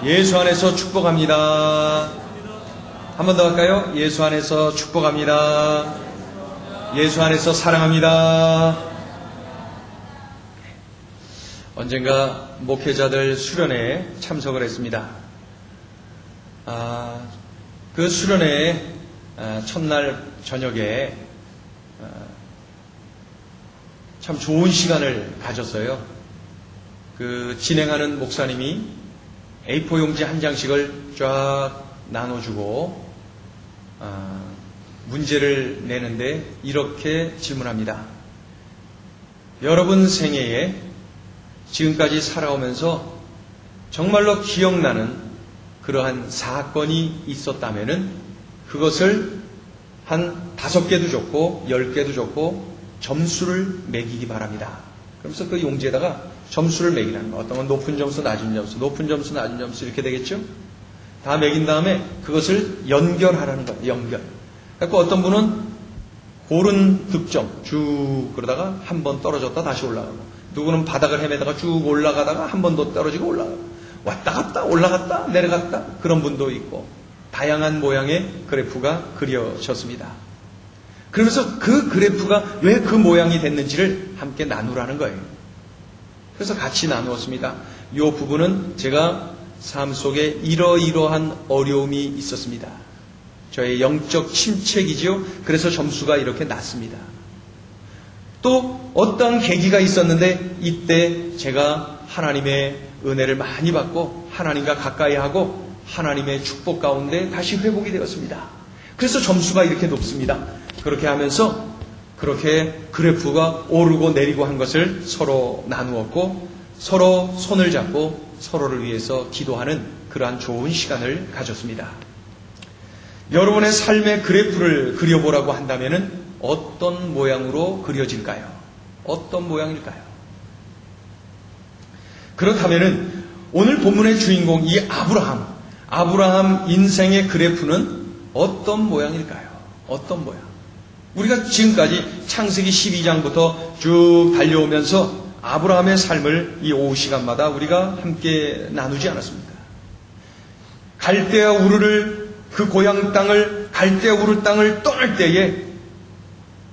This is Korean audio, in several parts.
예수 안에서 축복합니다. 한 번 더 할까요? 예수 안에서 축복합니다. 예수 안에서 사랑합니다. 언젠가 목회자들 수련회에 참석을 했습니다. 그 수련회에 첫날 저녁에 참 좋은 시간을 가졌어요. 그 진행하는 목사님이 A4 용지 한 장씩을 쫙 나눠주고 문제를 내는데 이렇게 질문합니다. 여러분 생애에 지금까지 살아오면서 정말로 기억나는 그러한 사건이 있었다면은 그것을 한 5개도 좋고 10개도 좋고 점수를 매기기 바랍니다. 그러면서 그 용지에다가 점수를 매기라는 거. 어떤 건 높은 점수, 낮은 점수, 높은 점수, 낮은 점수 이렇게 되겠죠? 다 매긴 다음에 그것을 연결하라는 거예요. 연결. 그래서 어떤 분은 고른 득점 쭉 그러다가 한 번 떨어졌다 다시 올라가고, 누구는 바닥을 헤매다가 쭉 올라가다가 한 번 더 떨어지고 올라가고, 왔다 갔다 올라갔다 내려갔다 그런 분도 있고, 다양한 모양의 그래프가 그려졌습니다. 그러면서 그 그래프가 왜 그 모양이 됐는지를 함께 나누라는 거예요. 그래서 같이 나누었습니다. 이 부분은 제가 삶 속에 이러이러한 어려움이 있었습니다. 저의 영적 침체기지요. 그래서 점수가 이렇게 낮습니다. 또 어떠한 계기가 있었는데 이때 제가 하나님의 은혜를 많이 받고 하나님과 가까이 하고 하나님의 축복 가운데 다시 회복이 되었습니다. 그래서 점수가 이렇게 높습니다. 그렇게 하면서 그렇게 그래프가 오르고 내리고 한 것을 서로 나누었고, 서로 손을 잡고 서로를 위해서 기도하는 그러한 좋은 시간을 가졌습니다. 여러분의 삶의 그래프를 그려보라고 한다면 어떤 모양으로 그려질까요? 어떤 모양일까요? 그렇다면 오늘 본문의 주인공 이 아브라함 인생의 그래프는 어떤 모양일까요? 어떤 모양? 우리가 지금까지 창세기 12장부터 쭉 달려오면서 아브라함의 삶을 이 오후 시간마다 우리가 함께 나누지 않았습니까? 갈대아 우르를, 그 고향 땅을, 갈대아 우르 땅을 떠날 때에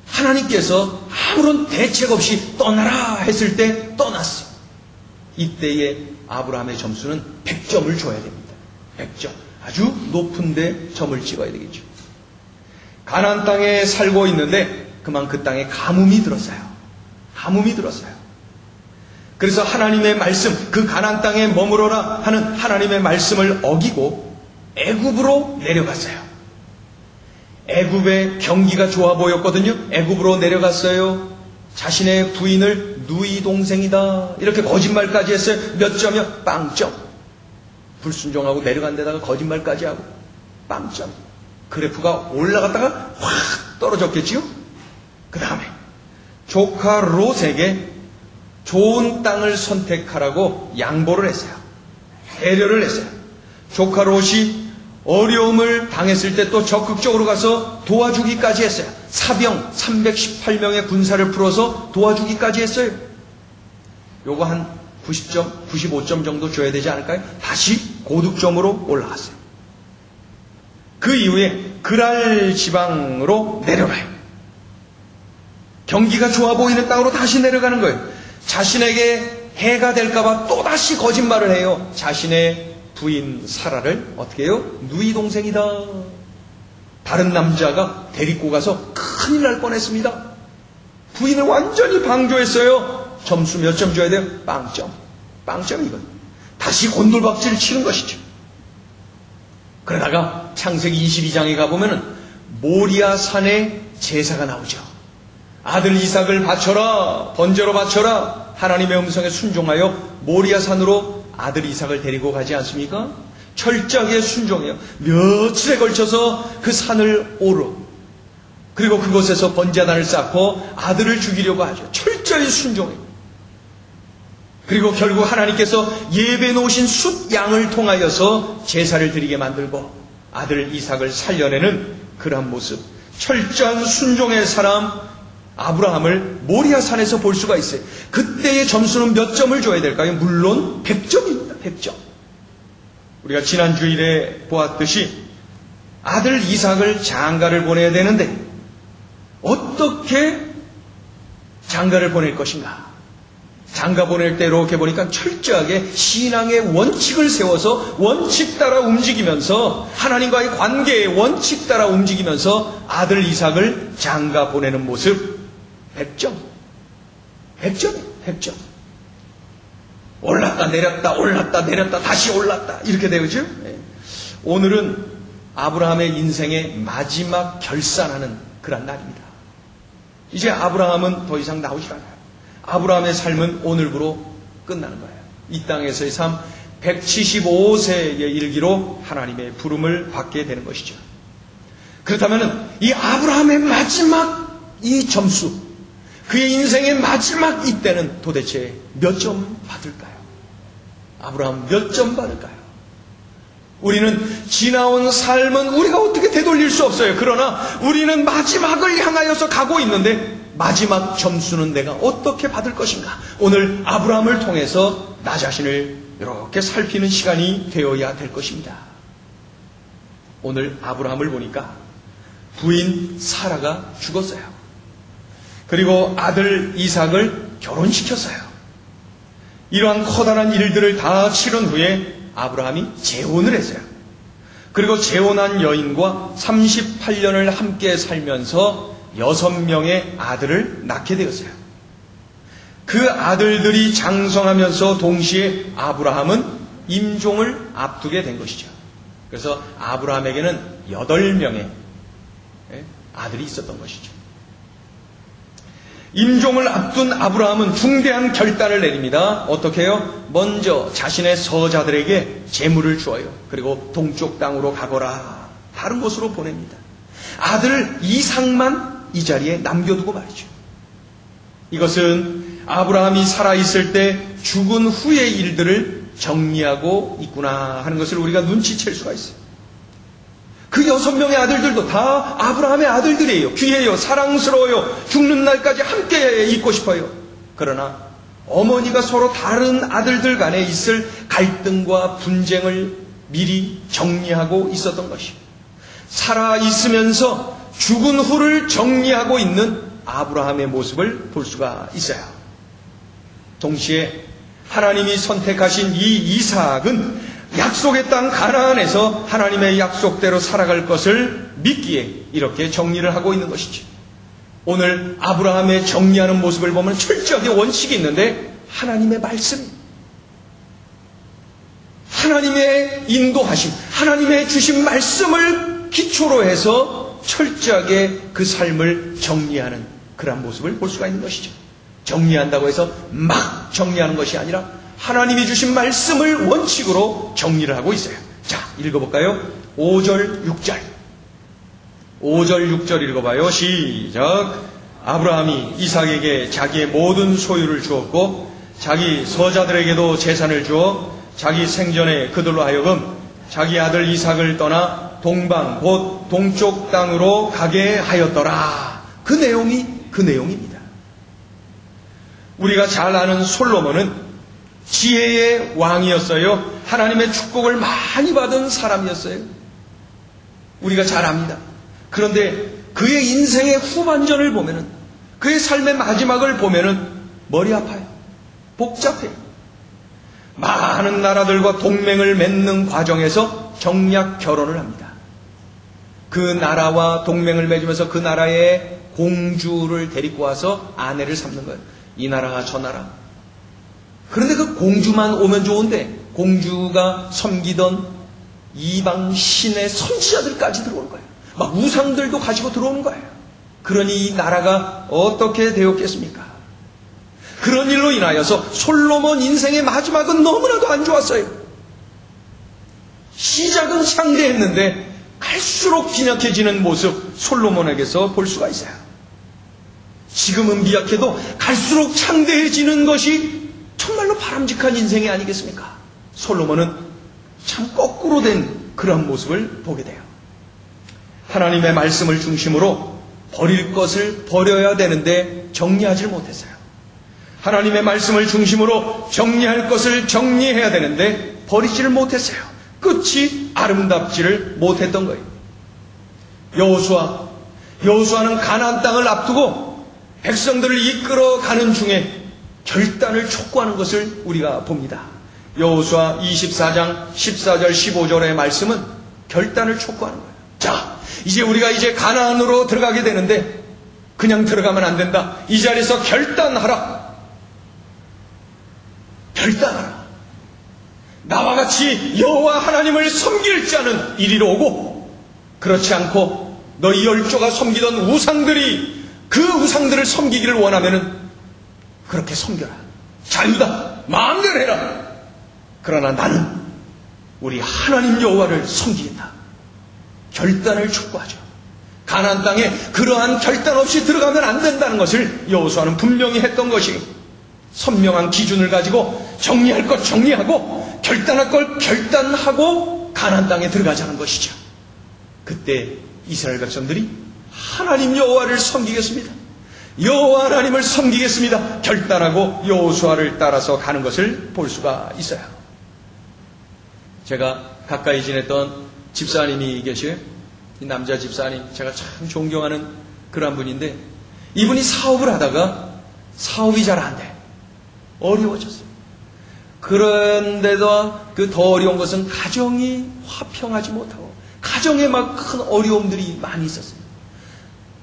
하나님께서 아무런 대책 없이 떠나라 했을 때 떠났어요. 이때에 아브라함의 점수는 100점을 줘야 됩니다. 100점. 아주 높은데 점을 찍어야 되겠죠. 가나안 땅에 살고 있는데 그만 그 땅에 가뭄이 들었어요. 가뭄이 들었어요. 그래서 하나님의 말씀, 그 가나안 땅에 머무러라 하는 하나님의 말씀을 어기고 애굽으로 내려갔어요. 애굽의 경기가 좋아 보였거든요. 애굽으로 내려갔어요. 자신의 부인을 누이 동생이다 이렇게 거짓말까지 했어요. 몇 점이요? 빵점. 불순종하고 내려간 데다가 거짓말까지 하고 빵점. 그래프가 올라갔다가 확 떨어졌겠지요. 그 다음에 조카 롯에게 좋은 땅을 선택하라고 양보를 했어요. 배려를 했어요. 조카 롯이 어려움을 당했을 때 또 적극적으로 가서 도와주기까지 했어요. 사병 318명의 군사를 풀어서 도와주기까지 했어요. 요거 한 90점, 95점 정도 줘야 되지 않을까요? 다시 고득점으로 올라갔어요. 그 이후에 그랄 지방으로 내려가요. 경기가 좋아 보이는 땅으로 다시 내려가는 거예요. 자신에게 해가 될까봐 또다시 거짓말을 해요. 자신의 부인 사라를 어떻게 해요? 누이 동생이다. 다른 남자가 데리고 가서 큰일 날 뻔했습니다. 부인을 완전히 방조했어요. 점수 몇 점 줘야 돼요? 빵점. 빵점이거든요. 다시 곤돌박질을 치는 것이죠. 그러다가 창세기 22장에 가보면은 모리아 산에 제사가 나오죠. 아들 이삭을 바쳐라, 번제로 바쳐라. 하나님의 음성에 순종하여 모리아 산으로 아들 이삭을 데리고 가지 않습니까? 철저하게 순종해요. 며칠에 걸쳐서 그 산을 오르, 그리고 그곳에서 번제단을 쌓고 아들을 죽이려고 하죠. 철저히 순종해요. 그리고 결국 하나님께서 예배 놓으신 숫 양을 통하여서 제사를 드리게 만들고 아들 이삭을 살려내는 그러한 모습, 철저한 순종의 사람 아브라함을 모리아 산에서 볼 수가 있어요. 그때의 점수는 몇 점을 줘야 될까요? 물론 100점입니다. 100점. 우리가 지난 주일에 보았듯이 아들 이삭을 장가를 보내야 되는데 어떻게 장가를 보낼 것인가? 장가 보낼 때 이렇게 보니까 철저하게 신앙의 원칙을 세워서 원칙 따라 움직이면서 하나님과의 관계의 원칙 따라 움직이면서 아들 이삭을 장가 보내는 모습 100점. 100점. 올랐다 내렸다 다시 올랐다 이렇게 되죠. 오늘은 아브라함의 인생의 마지막 결산하는 그런 날입니다. 이제 아브라함은 더 이상 나오질 않아요. 아브라함의 삶은 오늘부로 끝나는 거예요. 이 땅에서의 삶 175세에 이르기로 하나님의 부름을 받게 되는 것이죠. 그렇다면 이 아브라함의 마지막 이 점수, 그의 인생의 마지막 이때는 도대체 몇 점 받을까요? 아브라함 몇 점 받을까요? 우리는 지나온 삶은 우리가 어떻게 되돌릴 수 없어요. 그러나 우리는 마지막을 향하여서 가고 있는데 마지막 점수는 내가 어떻게 받을 것인가? 오늘 아브라함을 통해서 나 자신을 이렇게 살피는 시간이 되어야 될 것입니다. 오늘 아브라함을 보니까 부인 사라가 죽었어요. 그리고 아들 이삭을 결혼시켰어요. 이러한 커다란 일들을 다 치른 후에 아브라함이 재혼을 했어요. 그리고 재혼한 여인과 38년을 함께 살면서 6명의 아들을 낳게 되었어요. 그 아들들이 장성하면서 동시에 아브라함은 임종을 앞두게 된 것이죠. 그래서 아브라함에게는 8명의 아들이 있었던 것이죠. 임종을 앞둔 아브라함은 중대한 결단을 내립니다. 어떻게 해요? 먼저 자신의 서자들에게 재물을 주어요. 그리고 동쪽 땅으로 가거라. 다른 곳으로 보냅니다. 아들 이삭만 이 자리에 남겨두고 말이죠. 이것은 아브라함이 살아있을 때 죽은 후의 일들을 정리하고 있구나 하는 것을 우리가 눈치챌 수가 있어요. 그 6명의 아들들도 다 아브라함의 아들들이에요. 귀해요. 사랑스러워요. 죽는 날까지 함께 있고 싶어요. 그러나 어머니가 서로 다른 아들들 간에 있을 갈등과 분쟁을 미리 정리하고 있었던 것이에요. 살아있으면서 죽은 후를 정리하고 있는 아브라함의 모습을 볼 수가 있어요. 동시에 하나님이 선택하신 이 이삭은 약속의 땅 가나안에서 하나님의 약속대로 살아갈 것을 믿기에 이렇게 정리를 하고 있는 것이죠. 오늘 아브라함의 정리하는 모습을 보면 철저하게 원칙이 있는데 하나님의 말씀, 하나님의 인도하심, 하나님의 주신 말씀을 기초로 해서 철저하게 그 삶을 정리하는 그런 모습을 볼 수가 있는 것이죠. 정리한다고 해서 막 정리하는 것이 아니라 하나님이 주신 말씀을 원칙으로 정리를 하고 있어요. 자, 읽어볼까요? 5절, 6절. 5절, 6절 읽어봐요. 시작. 아브라함이 이삭에게 자기의 모든 소유를 주었고 자기 서자들에게도 재산을 주어 자기 생전에 그들로 하여금 자기 아들 이삭을 떠나 동방 곧 동쪽 땅으로 가게 하였더라. 그 내용입니다. 우리가 잘 아는 솔로몬은 지혜의 왕이었어요. 하나님의 축복을 많이 받은 사람이었어요. 우리가 잘 압니다. 그런데 그의 인생의 후반전을 보면은, 그의 삶의 마지막을 보면은 머리 아파요. 복잡해요. 많은 나라들과 동맹을 맺는 과정에서 정략 결혼을 합니다. 그 나라와 동맹을 맺으면서 그 나라의 공주를 데리고 와서 아내를 삼는 거예요. 이 나라 저 나라. 그런데 그 공주만 오면 좋은데 공주가 섬기던 이방 신의 선지자들까지 들어오는 거예요. 막 우상들도 가지고 들어오는 거예요. 그러니 이 나라가 어떻게 되었겠습니까? 그런 일로 인하여서 솔로몬 인생의 마지막은 너무나도 안 좋았어요. 시작은 창대했는데 갈수록 빈약해지는 모습 솔로몬에게서 볼 수가 있어요. 지금은 미약해도 갈수록 창대해지는 것이 정말로 바람직한 인생이 아니겠습니까? 솔로몬은 참 거꾸로 된 그런 모습을 보게 돼요. 하나님의 말씀을 중심으로 버릴 것을 버려야 되는데 정리하지 못했어요. 하나님의 말씀을 중심으로 정리할 것을 정리해야 되는데 버리지를 못했어요. 끝이 아름답지를 못했던 거예요. 여호수아는 가나안 땅을 앞두고 백성들을 이끌어가는 중에 결단을 촉구하는 것을 우리가 봅니다. 여호수아 24장 14절 15절의 말씀은 결단을 촉구하는 거예요. 자, 우리가 이제 가나안으로 들어가게 되는데 그냥 들어가면 안 된다. 이 자리에서 결단하라. 결단하라. 나와 같이 여호와 하나님을 섬길 자는 이리로 오고, 그렇지 않고 너희 열조가 섬기던 우상들이 그 우상들을 섬기기를 원하면은 그렇게 섬겨라. 자유다. 마음대로 해라. 그러나 나는 우리 하나님 여호와를 섬기겠다. 결단을 촉구하죠. 가나안 땅에 그러한 결단 없이 들어가면 안 된다는 것을 여호수아는 분명히 했던 것이, 선명한 기준을 가지고 정리할 것 정리하고 결단할 걸 결단하고 가나안 땅에 들어가자는 것이죠. 그때 이스라엘 백성들이 하나님 여호와를 섬기겠습니다. 여호와 하나님을 섬기겠습니다. 결단하고 여호수아를 따라서 가는 것을 볼 수가 있어요. 제가 가까이 지냈던 집사님이 계셔요. 이 남자 집사님, 제가 참 존경하는 그런 분인데, 이분이 사업을 하다가 사업이 잘 안 돼. 어려워졌어요. 그런데도 그 더 어려운 것은 가정이 화평하지 못하고 가정에 막 큰 어려움들이 많이 있었어요.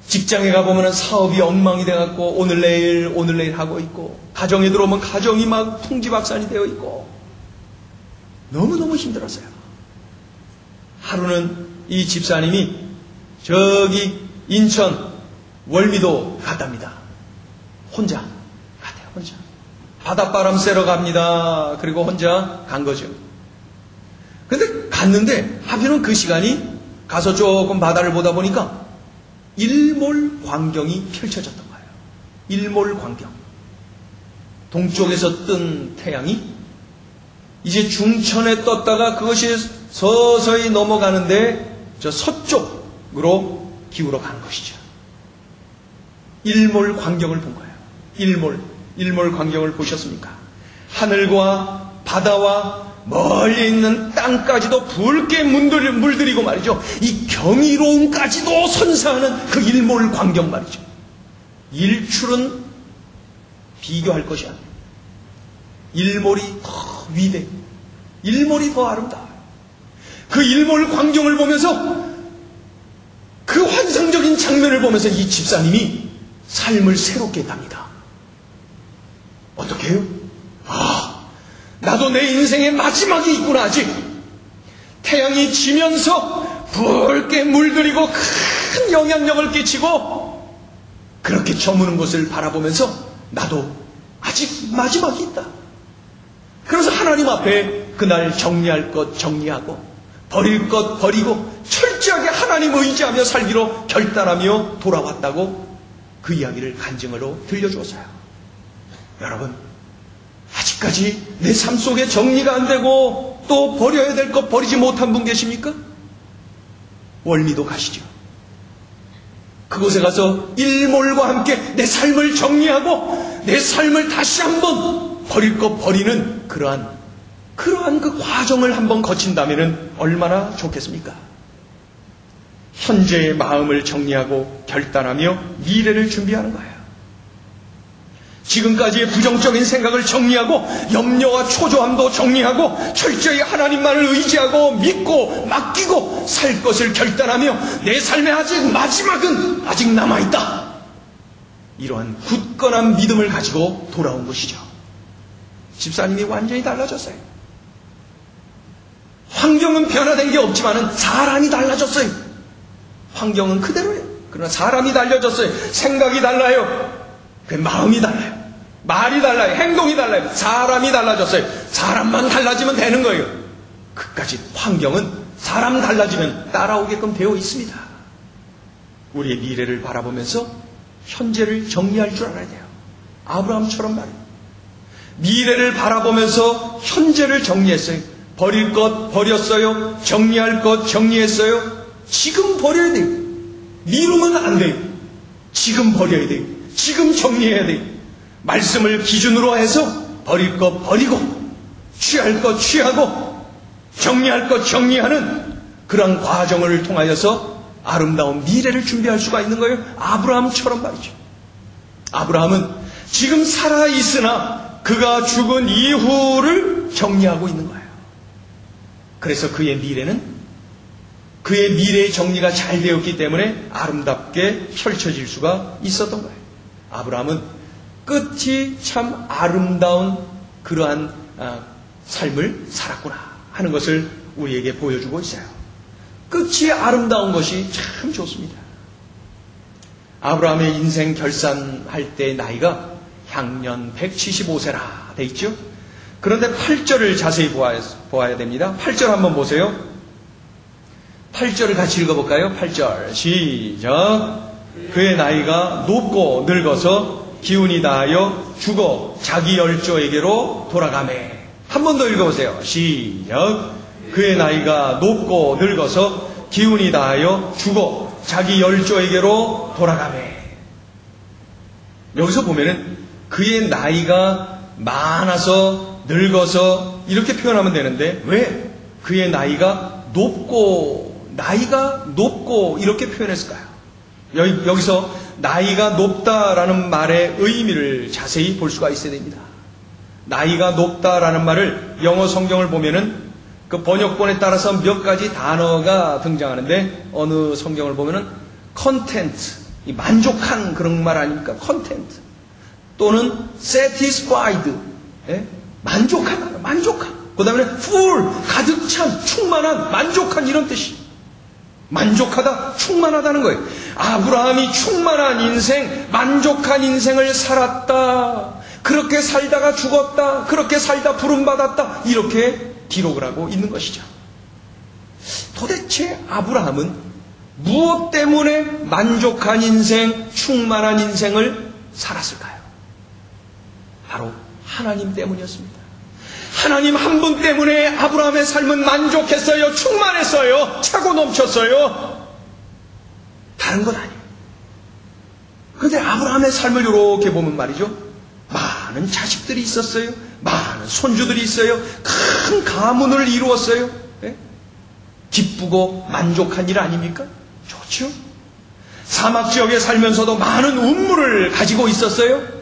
직장에 가보면 사업이 엉망이 돼갖고 오늘 내일 하고 있고, 가정에 들어오면 가정이 막 풍지박산이 되어 있고 너무너무 힘들었어요. 하루는 이 집사님이 저기 인천 월미도 갔답니다. 혼자 갔대요. 혼자 바닷바람 쐬러 갑니다. 그리고 혼자 간 거죠. 근데 갔는데 하필은 그 시간이 가서 조금 바다를 보다 보니까 일몰 광경이 펼쳐졌던 거예요. 일몰 광경. 동쪽에서 뜬 태양이 이제 중천에 떴다가 그것이 서서히 넘어가는데 저 서쪽으로 기울어 가는 것이죠. 일몰 광경을 본 거예요. 일몰 광경을 보셨습니까? 하늘과 바다와 멀리 있는 땅까지도 붉게 물들이고 말이죠. 이 경이로움까지도 선사하는 그 일몰 광경 말이죠. 일출은 비교할 것이 아니에요. 일몰이 더 위대해요. 일몰이 더 아름다워요. 그 일몰 광경을 보면서, 그 환상적인 장면을 보면서 이 집사님이 삶을 새롭게 했답니다. 어떻게 해요? 나도 내 인생의 마지막이 있구나. 아직 태양이 지면서 붉게 물들이고 큰 영향력을 끼치고 그렇게 저무는 것을 바라보면서 나도 아직 마지막이 있다. 그래서 하나님 앞에 그날 정리할 것 정리하고 버릴 것 버리고 철저하게 하나님 의지하며 살기로 결단하며 돌아왔다고 그 이야기를 간증으로 들려주었어요. 여러분, 아직까지 내 삶 속에 정리가 안 되고 또 버려야 될 것 버리지 못한 분 계십니까? 월미도 가시죠. 그곳에 가서 일몰과 함께 내 삶을 정리하고 내 삶을 다시 한번 버릴 것 버리는 그러한 그 과정을 한번 거친다면 얼마나 좋겠습니까? 현재의 마음을 정리하고 결단하며 미래를 준비하는 거예요. 지금까지의 부정적인 생각을 정리하고 염려와 초조함도 정리하고 철저히 하나님만을 의지하고 믿고 맡기고 살 것을 결단하며 내 삶의 아직 마지막은 아직 남아있다. 이러한 굳건한 믿음을 가지고 돌아온 것이죠. 집사님이 완전히 달라졌어요. 환경은 변화된 게 없지만 사람이 달라졌어요. 환경은 그대로예요. 그러나 사람이 달라졌어요. 생각이 달라요. 그 마음이 달라요. 말이 달라요. 행동이 달라요. 사람이 달라졌어요. 사람만 달라지면 되는 거예요. 그까지 환경은 사람 달라지면 따라오게끔 되어 있습니다. 우리의 미래를 바라보면서 현재를 정리할 줄 알아야 돼요. 아브라함처럼 말이에요. 미래를 바라보면서 현재를 정리했어요. 버릴 것 버렸어요. 정리할 것 정리했어요. 지금 버려야 돼요. 미루면 안 돼요. 지금 버려야 돼요. 지금 정리해야 돼요. 말씀을 기준으로 해서 버릴 것 버리고 취할 것 취하고 정리할 것 정리하는 그런 과정을 통하여서 아름다운 미래를 준비할 수가 있는 거예요. 아브라함처럼 말이죠. 아브라함은 지금 살아있으나 그가 죽은 이후를 정리하고 있는 거예요. 그래서 그의 미래의 정리가 잘 되었기 때문에 아름답게 펼쳐질 수가 있었던 거예요. 아브라함은 끝이 참 아름다운 그러한 삶을 살았구나 하는 것을 우리에게 보여주고 있어요. 끝이 아름다운 것이 참 좋습니다. 아브라함의 인생 결산할 때 나이가 향년 175세라 돼 있죠. 그런데 8절을 자세히 보아야 됩니다. 8절 한번 보세요. 8절을 같이 읽어볼까요? 8절 시작. 그의 나이가 높고 늙어서 기운이 다하여 죽어 자기 열조에게로 돌아가매. 한 번 더 읽어보세요. 시작. 그의 나이가 높고 늙어서 기운이 다하여 죽어 자기 열조에게로 돌아가매. 여기서 보면은 그의 나이가 많아서 늙어서 이렇게 표현하면 되는데 왜 그의 나이가 높고 이렇게 표현했을까요? 여기서 나이가 높다라는 말의 의미를 자세히 볼 수가 있어야 됩니다. 나이가 높다라는 말을 영어 성경을 보면은 그 번역본에 따라서 몇 가지 단어가 등장하는데 어느 성경을 보면은 content, 만족한 그런 말 아닙니까? content 또는 satisfied, 만족한, 그 다음에 full, 가득 찬, 충만한, 만족한 이런 뜻이 만족하다, 충만하다는 거예요. 아브라함이 충만한 인생, 만족한 인생을 살았다. 그렇게 살다가 죽었다. 그렇게 살다 부름받았다. 이렇게 기록을 하고 있는 것이죠. 도대체 아브라함은 무엇 때문에 만족한 인생, 충만한 인생을 살았을까요? 바로 하나님 때문이었습니다. 하나님 한 분 때문에 아브라함의 삶은 만족했어요. 충만했어요. 차고 넘쳤어요. 다른 건 아니에요. 그런데 아브라함의 삶을 이렇게 보면 말이죠. 많은 자식들이 있었어요. 많은 손주들이 있어요. 큰 가문을 이루었어요. 기쁘고 만족한 일 아닙니까? 좋죠. 사막 지역에 살면서도 많은 운물을 가지고 있었어요.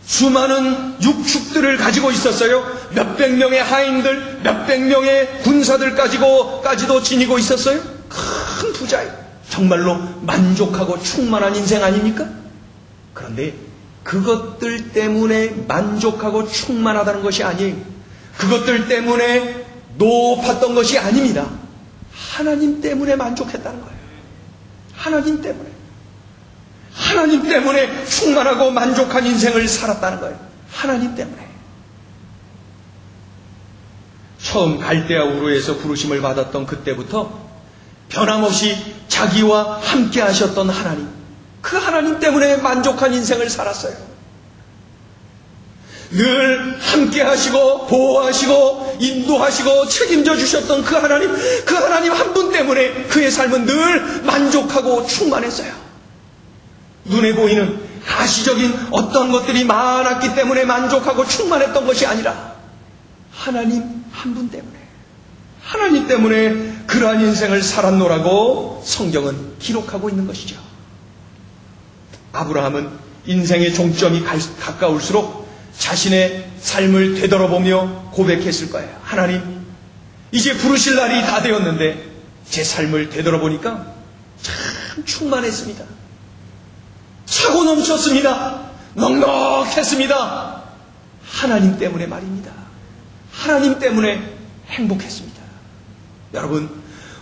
수많은 육축들을 가지고 있었어요. 몇백 명의 하인들, 몇백 명의 군사들까지도 지니고 있었어요. 큰 부자예요. 정말로 만족하고 충만한 인생 아닙니까? 그런데 그것들 때문에 만족하고 충만하다는 것이 아니에요. 그것들 때문에 높았던 것이 아닙니다. 하나님 때문에 만족했다는 거예요. 하나님 때문에 충만하고 만족한 인생을 살았다는 거예요. 하나님 때문에. 처음 갈대아 우르에서 부르심을 받았던 그때부터 변함없이 자기와 함께 하셨던 하나님, 그 하나님 때문에 만족한 인생을 살았어요. 늘 함께 하시고 보호하시고 인도하시고 책임져 주셨던 그 하나님 한 분 때문에 그의 삶은 늘 만족하고 충만했어요. 눈에 보이는 가시적인 어떤 것들이 많았기 때문에 만족하고 충만했던 것이 아니라 하나님 한 분 때문에, 하나님 때문에 그러한 인생을 살았노라고 성경은 기록하고 있는 것이죠. 아브라함은 인생의 종점이 가까울수록 자신의 삶을 되돌아보며 고백했을 거예요. 하나님, 이제 부르실 날이 다 되었는데 제 삶을 되돌아보니까 참 충만했습니다. 차고 넘쳤습니다. 넉넉했습니다. 하나님 때문에 말입니다. 하나님 때문에 행복했습니다. 여러분,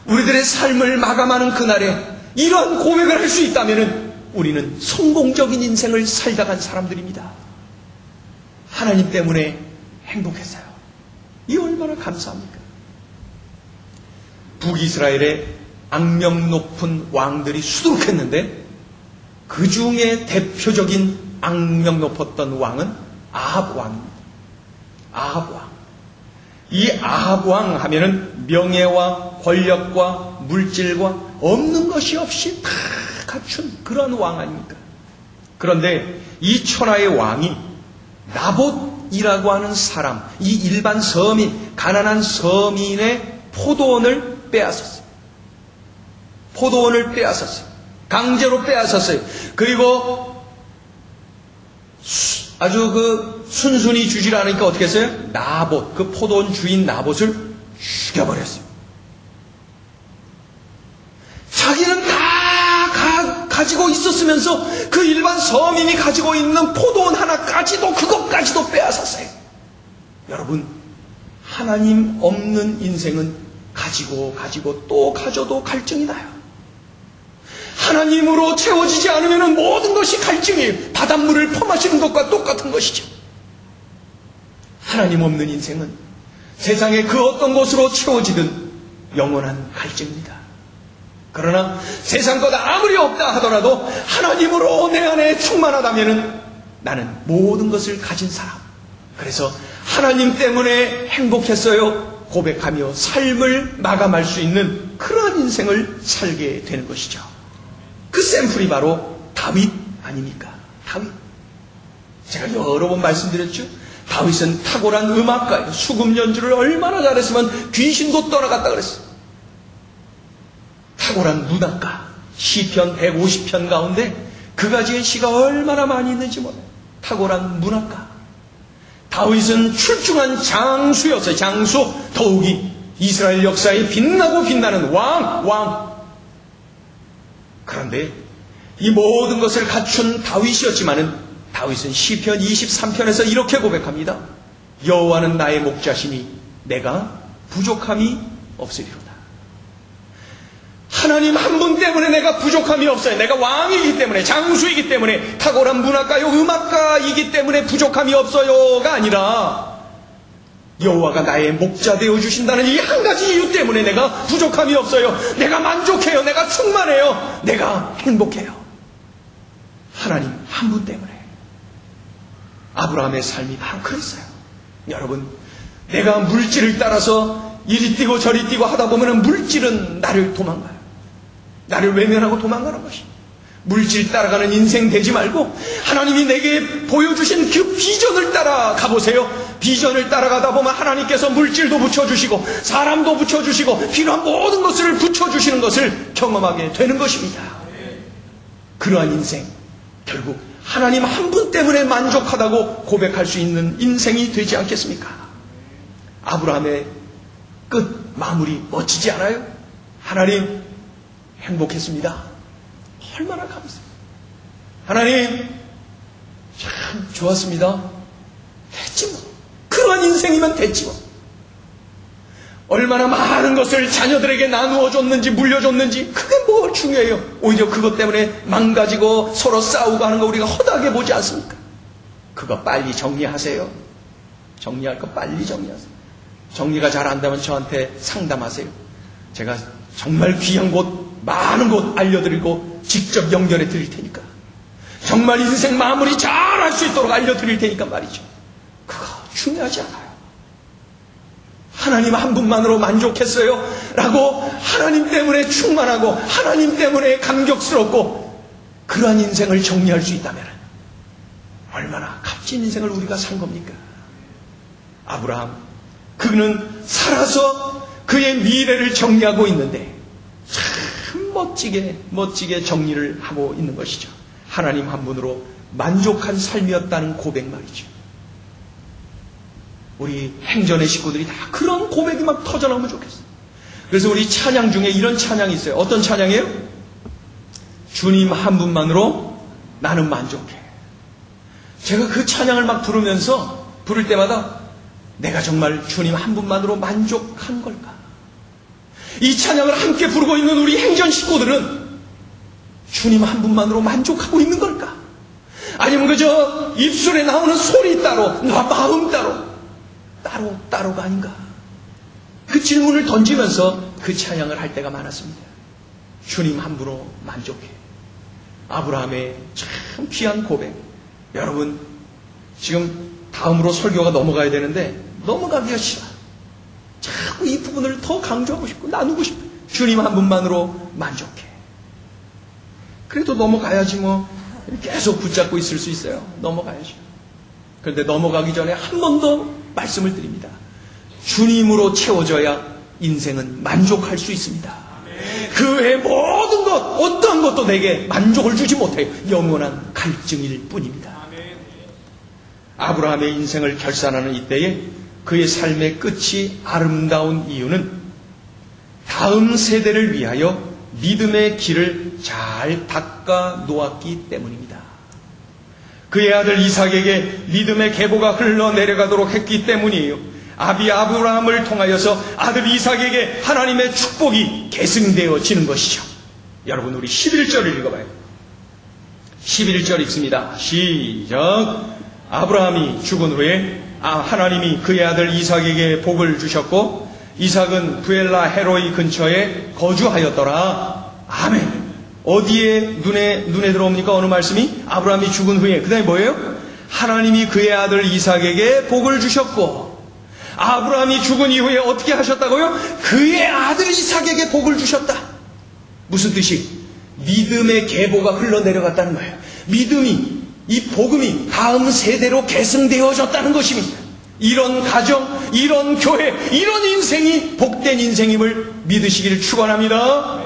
우리들의 삶을 마감하는 그날에 이런 고백을 할 수 있다면 우리는 성공적인 인생을 살다 간 사람들입니다. 하나님 때문에 행복했어요. 이 얼마나 감사합니까? 북이스라엘에 악명 높은 왕들이 수두룩했는데 그 중에 대표적인 악명 높았던 왕은 아합 왕입니다. 아합 왕. 이 아합 왕 하면은 명예와 권력과 물질과 없는 것이 없이 다 갖춘 그런 왕 아닙니까? 그런데 이 천하의 왕이 나봇이라고 하는 사람, 이 일반 서민, 가난한 서민의 포도원을 빼앗았어요. 포도원을 빼앗았어요. 강제로 빼앗았어요. 그리고 아주 순순히 주질 않으니까 어떻게 했어요? 나봇, 그 포도원 주인 나봇을 죽여버렸어요. 자기는 다 가지고 있었으면서 그 일반 서민이 가지고 있는 포도원 하나까지도, 그것까지도 빼앗았어요. 여러분, 하나님 없는 인생은 가지고 또 가져도 갈증이 나요. 하나님으로 채워지지 않으면 모든 것이 갈증이에요. 바닷물을 퍼마시는 것과 똑같은 것이죠. 하나님 없는 인생은 세상의 그 어떤 것으로 채워지든 영원한 갈증입니다. 그러나 세상 것 아무리 없다 하더라도 하나님으로 내 안에 충만하다면 나는 모든 것을 가진 사람. 그래서 하나님 때문에 행복했어요 고백하며 삶을 마감할 수 있는 그런 인생을 살게 되는 것이죠. 그 샘플이 바로 다윗 아닙니까? 다윗. 제가 여러 번 말씀드렸죠. 다윗은 탁월한 음악가예요. 수금 연주를 얼마나 잘했으면 귀신도 떠나갔다 그랬어요. 탁월한 문학가. 시편 150편 가운데 그가 지은 시가 얼마나 많이 있는지 몰라요. 탁월한 문학가. 다윗은 출중한 장수였어요. 장수. 더욱이 이스라엘 역사에 빛나고 빛나는 왕. 그런데 이 모든 것을 갖춘 다윗이었지만은 다윗은 시편 23편에서 이렇게 고백합니다. 여호와는 나의 목자시니 내가 부족함이 없으리로다. 하나님 한 분 때문에 내가 부족함이 없어요. 내가 왕이기 때문에, 장수이기 때문에, 탁월한 문학가요, 음악가이기 때문에 부족함이 없어요가 아니라 여호와가 나의 목자 되어 주신다는 이 한 가지 이유 때문에 내가 부족함이 없어요. 내가 만족해요. 내가 충만해요. 내가 행복해요. 하나님 한 분 때문에. 아브라함의 삶이 바로 그랬어요. 여러분, 내가 물질을 따라서 이리 뛰고 저리 뛰고 하다 보면 물질은 나를 도망가요. 나를 외면하고 도망가는 것이. 물질 따라가는 인생 되지 말고 하나님이 내게 보여주신 그 비전을 따라가 보세요. 비전을 따라가다 보면 하나님께서 물질도 붙여주시고 사람도 붙여주시고 필요한 모든 것을 붙여주시는 것을 경험하게 되는 것입니다. 그러한 인생, 결국 하나님 한 분 때문에 만족하다고 고백할 수 있는 인생이 되지 않겠습니까? 아브라함의 끝 마무리 멋지지 않아요? 하나님 행복했습니다. 얼마나 감사해요. 하나님 참 좋았습니다. 됐지 뭐. 그런 인생이면 됐지 뭐. 얼마나 많은 것을 자녀들에게 나누어 줬는지 물려줬는지 그게 뭐 중요해요. 오히려 그것 때문에 망가지고 서로 싸우고 하는 거 우리가 허다하게 보지 않습니까? 그거 빨리 정리하세요. 정리할 거 빨리 정리하세요. 정리가 잘 안 되면 저한테 상담하세요. 제가 정말 귀한 곳 많은 곳 알려드리고 직접 연결해 드릴 테니까, 정말 인생 마무리 잘 할 수 있도록 알려드릴 테니까 말이죠. 그거 중요하지 않아요. 하나님 한 분만으로 만족했어요 라고 하나님 때문에 충만하고 하나님 때문에 감격스럽고 그러한 인생을 정리할 수 있다면 얼마나 값진 인생을 우리가 산 겁니까? 아브라함, 그는 살아서 그의 미래를 정리하고 있는데 참 멋지게 정리를 하고 있는 것이죠. 하나님 한 분으로 만족한 삶이었다는 고백 말이죠. 우리 행전의 식구들이 다 그런 고백이 막 터져나오면 좋겠어요. 그래서 우리 찬양 중에 이런 찬양이 있어요. 어떤 찬양이에요? 주님 한 분만으로 나는 만족해. 제가 그 찬양을 막 부를 때마다 내가 정말 주님 한 분만으로 만족한 걸까? 이 찬양을 함께 부르고 있는 우리 행전 식구들은 주님 한 분만으로 만족하고 있는 걸까? 아니면 그저 입술에 나오는 소리 따로, 마음 따로가 아닌가? 그 질문을 던지면서 그 찬양을 할 때가 많았습니다. 주님 한 분으로 만족해. 아브라함의 참 귀한 고백. 여러분, 지금 다음으로 설교가 넘어가야 되는데 넘어가기가 싫어. 자꾸 이 부분을 더 강조하고 싶고 나누고 싶어. 주님 한 분만으로 만족해. 그래도 넘어가야지 뭐. 계속 붙잡고 있을 수 있어요. 넘어가야죠. 그런데 넘어가기 전에 한 번 더 말씀을 드립니다. 주님으로 채워져야 인생은 만족할 수 있습니다. 그 외 모든 것, 어떠한 것도 내게 만족을 주지 못해요. 영원한 갈증일 뿐입니다. 아브라함의 인생을 결산하는 이때에 그의 삶의 끝이 아름다운 이유는 다음 세대를 위하여 믿음의 길을 잘 닦아 놓았기 때문입니다. 그의 아들 이삭에게 믿음의 계보가 흘러내려가도록 했기 때문이에요. 아비 아브라함을 통하여서 아들 이삭에게 하나님의 축복이 계승되어지는 것이죠. 여러분, 우리 11절을 읽어봐요. 11절 읽습니다. 시작. 아브라함이 죽은 후에 하나님이 그의 아들 이삭에게 복을 주셨고 이삭은 부엘라 헤로이 근처에 거주하였더라. 아멘. 어디에 눈에 들어옵니까? 어느 말씀이? 아브라함이 죽은 후에. 그 다음에 뭐예요? 하나님이 그의 아들 이삭에게 복을 주셨고, 아브라함이 죽은 이후에 어떻게 하셨다고요? 그의 아들 이삭에게 복을 주셨다. 무슨 뜻이? 믿음의 계보가 흘러내려갔다는 거예요. 믿음이, 이 복음이 다음 세대로 계승되어졌다는 것입니다. 이런 가정, 이런 교회, 이런 인생이 복된 인생임을 믿으시기를 축원합니다.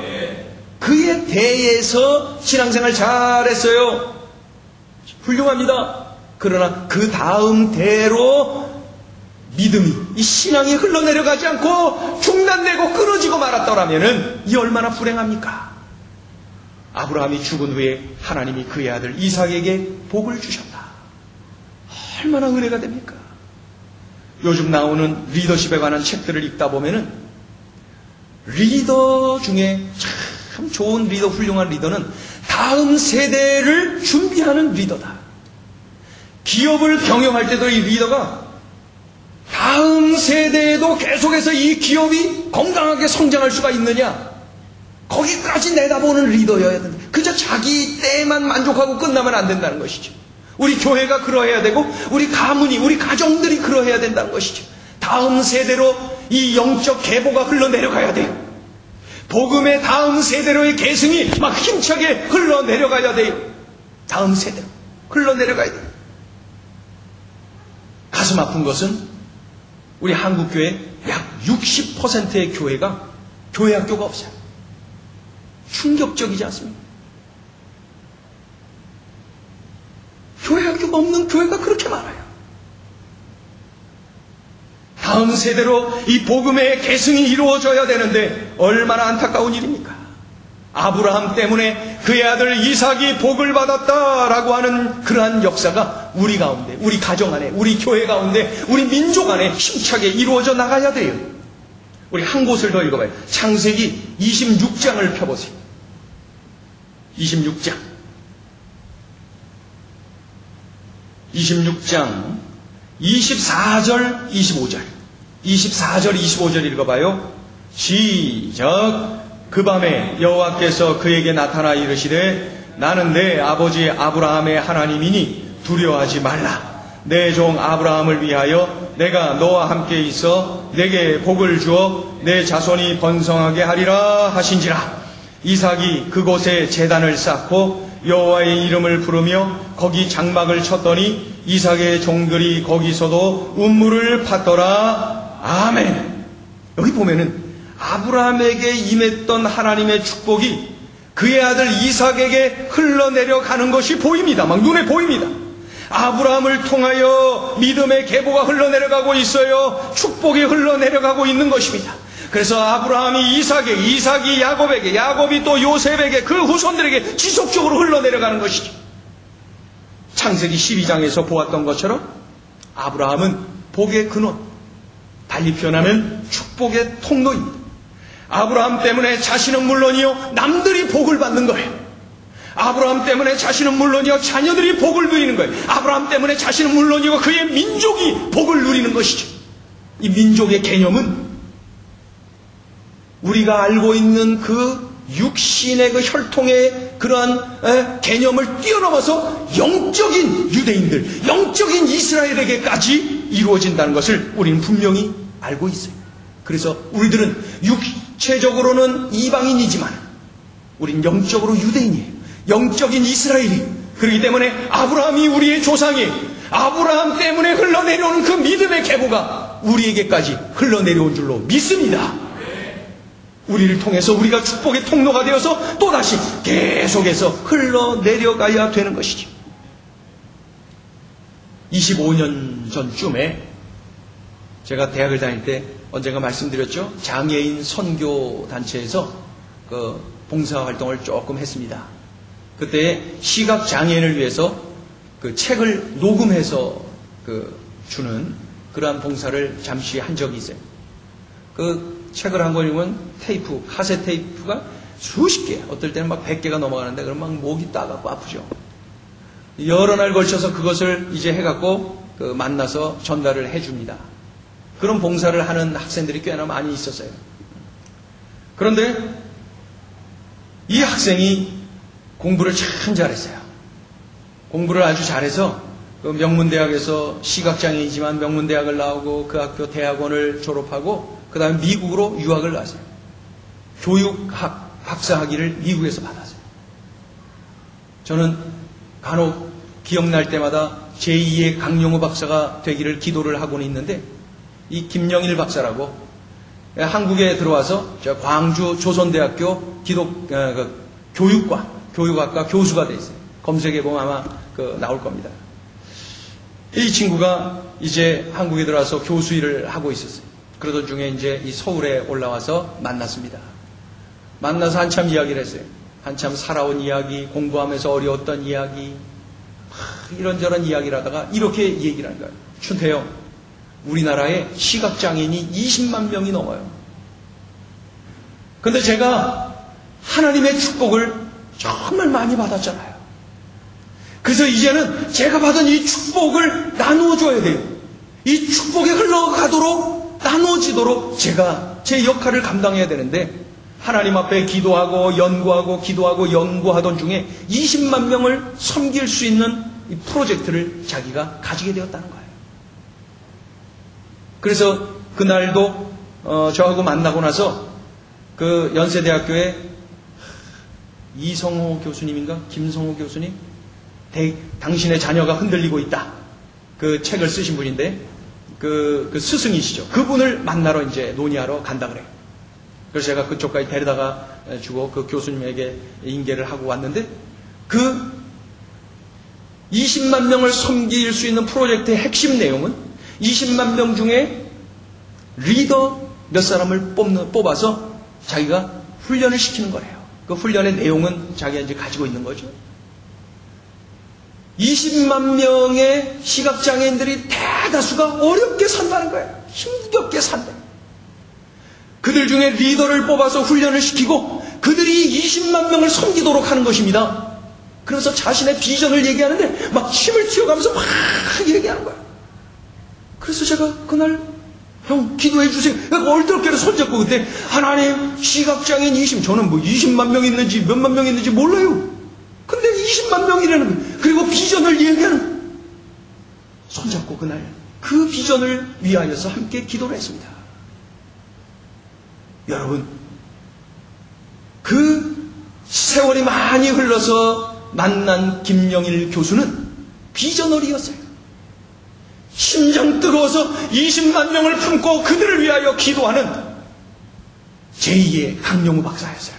그의 대에서 신앙생활 잘했어요. 훌륭합니다. 그러나 그 다음 대로 믿음이, 이 신앙이 흘러내려가지 않고 중단되고 끊어지고 말았더라면 이 얼마나 불행합니까? 아브라함이 죽은 후에 하나님이 그의 아들 이삭에게 복을 주셨다. 얼마나 은혜가 됩니까? 요즘 나오는 리더십에 관한 책들을 읽다 보면은 리더 중에 참 좋은 리더, 훌륭한 리더는 다음 세대를 준비하는 리더다. 기업을 경영할 때도 이 리더가 다음 세대에도 계속해서 이 기업이 건강하게 성장할 수가 있느냐, 거기까지 내다보는 리더여야 된다. 그저 자기 때만 만족하고 끝나면 안 된다는 것이죠. 우리 교회가 그러해야 되고 우리 가문이, 우리 가정들이 그러해야 된다는 것이죠. 다음 세대로 이 영적 계보가 흘러내려가야 돼요. 복음의 다음 세대로의 계승이 막 힘차게 흘러내려가야 돼요. 다음 세대로 흘러내려가야 돼요. 가슴 아픈 것은 우리 한국교회 약 60%의 교회가 교회 학교가 없어요. 충격적이지 않습니까? 교회 학교가 없는 교회가 그렇게 많아요. 다음 세대로 이 복음의 계승이 이루어져야 되는데 얼마나 안타까운 일입니까? 아브라함 때문에 그의 아들 이삭이 복을 받았다라고 하는 그러한 역사가 우리 가운데, 우리 가정 안에, 우리 교회 가운데, 우리 민족 안에 힘차게 이루어져 나가야 돼요. 우리 한 곳을 더 읽어봐요. 창세기 26장을 펴보세요. 26장 24절 25절 24절 25절 읽어봐요. 시작. 그 밤에 여호와께서 그에게 나타나 이르시되 나는 내 아버지 아브라함의 하나님이니 두려워하지 말라. 내 종 아브라함을 위하여 내가 너와 함께 있어 내게 복을 주어 내 자손이 번성하게 하리라 하신지라. 이삭이 그곳에 제단을 쌓고 여호와의 이름을 부르며 거기 장막을 쳤더니 이삭의 종들이 거기서도 운물을 팠더라. 아멘. 여기 보면은 아브라함에게 임했던 하나님의 축복이 그의 아들 이삭에게 흘러내려가는 것이 보입니다. 막 눈에 보입니다. 아브라함을 통하여 믿음의 계보가 흘러내려가고 있어요. 축복이 흘러내려가고 있는 것입니다. 그래서 아브라함이 이삭에게, 이삭이 야곱에게, 야곱이 또 요셉에게, 그 후손들에게 지속적으로 흘러내려가는 것이죠. 창세기 12장에서 보았던 것처럼 아브라함은 복의 근원, 달리 표현하면 축복의 통로입니다. 아브라함 때문에 자신은 물론이요 남들이 복을 받는 거예요. 아브라함 때문에 자신은 물론이요 자녀들이 복을 누리는 거예요. 아브라함 때문에 자신은 물론이고 그의 민족이 복을 누리는 것이죠. 이 민족의 개념은 우리가 알고 있는 그 육신의 그 혈통의 그러한 개념을 뛰어넘어서 영적인 유대인들, 영적인 이스라엘에게까지 이루어진다는 것을 우리는 분명히 알고 있어요. 그래서 우리들은 육체적으로는 이방인이지만 우린 영적으로 유대인이에요. 영적인 이스라엘이. 그렇기 때문에 아브라함이 우리의 조상이에요. 아브라함 때문에 흘러내려오는 그 믿음의 계보가 우리에게까지 흘러내려온 줄로 믿습니다. 우리를 통해서 우리가 축복의 통로가 되어서 또다시 계속해서 흘러내려가야 되는 것이죠. 25년 전쯤에 제가 대학을 다닐 때 언젠가 말씀드렸죠. 장애인 선교단체에서 그 봉사활동을 조금 했습니다. 그때 시각장애인을 위해서 그 책을 녹음해서 주는 그러한 봉사를 잠시 한 적이 있어요. 그 책을 한 권이면 테이프, 카세트 테이프가 수십 개, 어떨 때는 막 100개가 넘어가는데 그럼 막 목이 따갑고 아프죠. 여러 날 걸쳐서 그것을 이제 해갖고 만나서 전달을 해줍니다. 그런 봉사를 하는 학생들이 꽤나 많이 있었어요. 그런데 이 학생이 공부를 참 잘했어요. 공부를 아주 잘해서 그 명문대학에서 시각장애이지만 명문대학을 나오고 그 학교 대학원을 졸업하고 그 다음에 미국으로 유학을 갔어요. 교육학 박사학위를 미국에서 받았어요. 저는 간혹 기억날 때마다 제2의 강용우 박사가 되기를 기도를 하고는 있는데 이 김영일 박사라고 한국에 들어와서 광주 조선대학교 교육학과 교수가 돼 있어요. 검색해보면 아마 나올 겁니다. 이 친구가 이제 한국에 들어와서 교수 일을 하고 있었어요. 그러던 중에 이제 이 서울에 올라와서 만났습니다. 만나서 한참 이야기를 했어요. 한참 살아온 이야기, 공부하면서 어려웠던 이야기, 이런저런 이야기를 하다가 이렇게 얘기를 하는 거예요. 춘태형, 우리나라에 시각장애인이 20만 명이 넘어요. 근데 제가 하나님의 축복을 정말 많이 받았잖아요. 그래서 이제는 제가 받은 이 축복을 나누어줘야 돼요. 이 축복이 흘러가도록 나누어지도록 제가 제 역할을 감당해야 되는데 하나님 앞에 기도하고 연구하던 중에 20만 명을 섬길 수 있는 이 프로젝트를 자기가 가지게 되었다는 거예요. 그래서 그날도 저하고 만나고 나서 그 연세대학교에 이성호 교수님인가? 김성호 교수님? 당신의 자녀가 흔들리고 있다. 그 책을 쓰신 분인데 그 스승이시죠. 그분을 만나러 이제 논의하러 간다 그래요. 그래서 제가 그쪽까지 데려다가 주고 그 교수님에게 인계를 하고 왔는데 그 20만 명을 섬길 수 있는 프로젝트의 핵심 내용은 20만 명 중에 리더 몇 사람을 뽑아서 자기가 훈련을 시키는 거래요. 그 훈련의 내용은 자기가 이제 가지고 있는 거죠. 20만 명의 시각장애인들이 대다수가 어렵게 산다는 거예요. 힘겹게 산다. 그들 중에 리더를 뽑아서 훈련을 시키고 그들이 20만 명을 섬기도록 하는 것입니다. 그래서 자신의 비전을 얘기하는데 막 힘을 튀어가면서 막 얘기하는 거예요. 그래서 제가 그날 형 기도해 주세요. 얼떨결에 손잡고 그때 하나님 시각장애인 20, 저는 뭐 20만 명 있는지 몇만 명 있는지 몰라요. 근데 20만 명이라는 거예요. 그리고 비전을 얘기하는 손잡고 그날 그 비전을 위하여서 함께 기도를 했습니다. 여러분 그 세월이 많이 흘러서 만난 김영일 교수는 비전어리였어요. 심장 뜨거워서 20만 명을 품고 그들을 위하여 기도하는 제2의 강용우 박사였어요.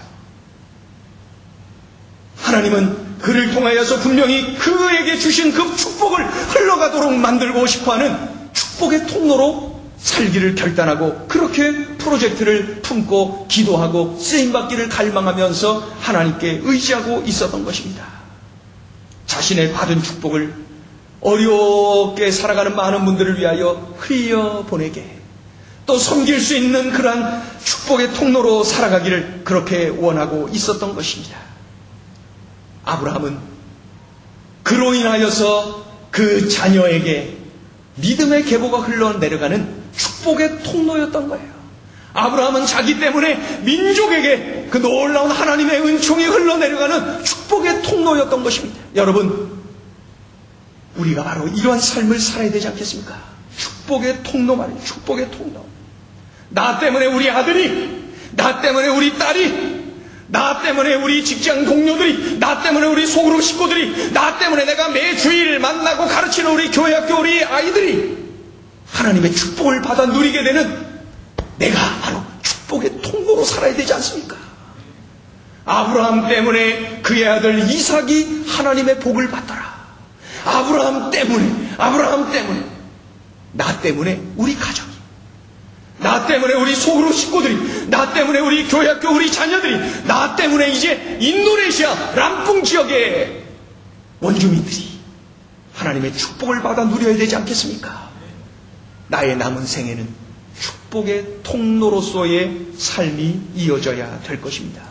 하나님은 그를 통하여서 분명히 그에게 주신 그 축복을 흘러가도록 만들고 싶어하는 축복의 통로로 살기를 결단하고 그렇게 프로젝트를 품고 기도하고 쓰임받기를 갈망하면서 하나님께 의지하고 있었던 것입니다. 자신의 받은 축복을 어렵게 살아가는 많은 분들을 위하여 흘려보내게 또 섬길 수 있는 그러한 축복의 통로로 살아가기를 그렇게 원하고 있었던 것입니다. 아브라함은 그로 인하여서 그 자녀에게 믿음의 계보가 흘러내려가는 축복의 통로였던 거예요. 아브라함은 자기 때문에 민족에게 그 놀라운 하나님의 은총이 흘러내려가는 축복의 통로였던 것입니다. 여러분 우리가 바로 이러한 삶을 살아야 되지 않겠습니까? 축복의 통로 말이에요. 축복의 통로. 나 때문에 우리 아들이, 나 때문에 우리 딸이, 나 때문에 우리 직장 동료들이, 나 때문에 우리 소그룹 식구들이, 나 때문에 내가 매 주일 만나고 가르치는 우리 교회학교 우리 아이들이 하나님의 축복을 받아 누리게 되는 내가 바로 축복의 통로로 살아야 되지 않습니까? 아브라함 때문에 그의 아들 이삭이 하나님의 복을 받더라. 아브라함 때문에, 나 때문에 우리 가족이, 나 때문에 우리 소그룹 식구들이, 나 때문에 우리 교회학교 우리 자녀들이, 나 때문에 이제 인도네시아 람풍 지역의 원주민들이 하나님의 축복을 받아 누려야 되지 않겠습니까? 나의 남은 생에는 축복의 통로로서의 삶이 이어져야 될 것입니다.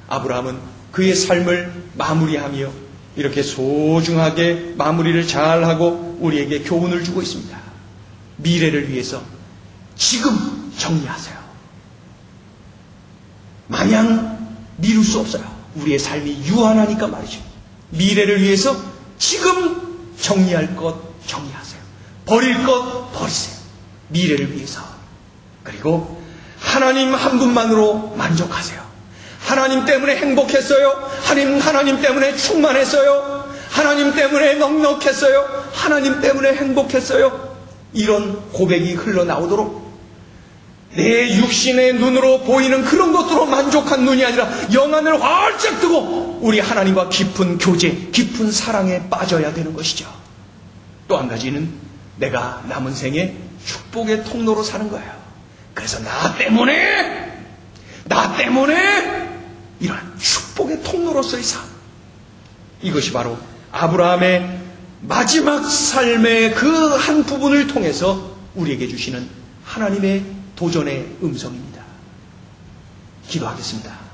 아브라함은 그의 삶을 마무리하며 이렇게 소중하게 마무리를 잘하고 우리에게 교훈을 주고 있습니다. 미래를 위해서 지금 정리하세요. 마냥 미룰 수 없어요. 우리의 삶이 유한하니까 말이죠. 미래를 위해서 지금 정리할 것 정리하세요. 버릴 것 버리세요. 미래를 위해서. 그리고 하나님 한 분만으로 만족하세요. 하나님 때문에 행복했어요. 하나님 때문에 충만했어요. 하나님 때문에 넉넉했어요. 하나님 때문에 행복했어요. 이런 고백이 흘러나오도록 내 육신의 눈으로 보이는 그런 것들로 만족한 눈이 아니라 영안을 활짝 뜨고 우리 하나님과 깊은 교제, 깊은 사랑에 빠져야 되는 것이죠. 또 한 가지는 내가 남은 생에 축복의 통로로 사는 거예요. 그래서 나 때문에 이러한 축복의 통로로서의 삶, 이것이 바로 아브라함의 마지막 삶의 그 한 부분을 통해서 우리에게 주시는 하나님의 도전의 음성입니다. 기도하겠습니다.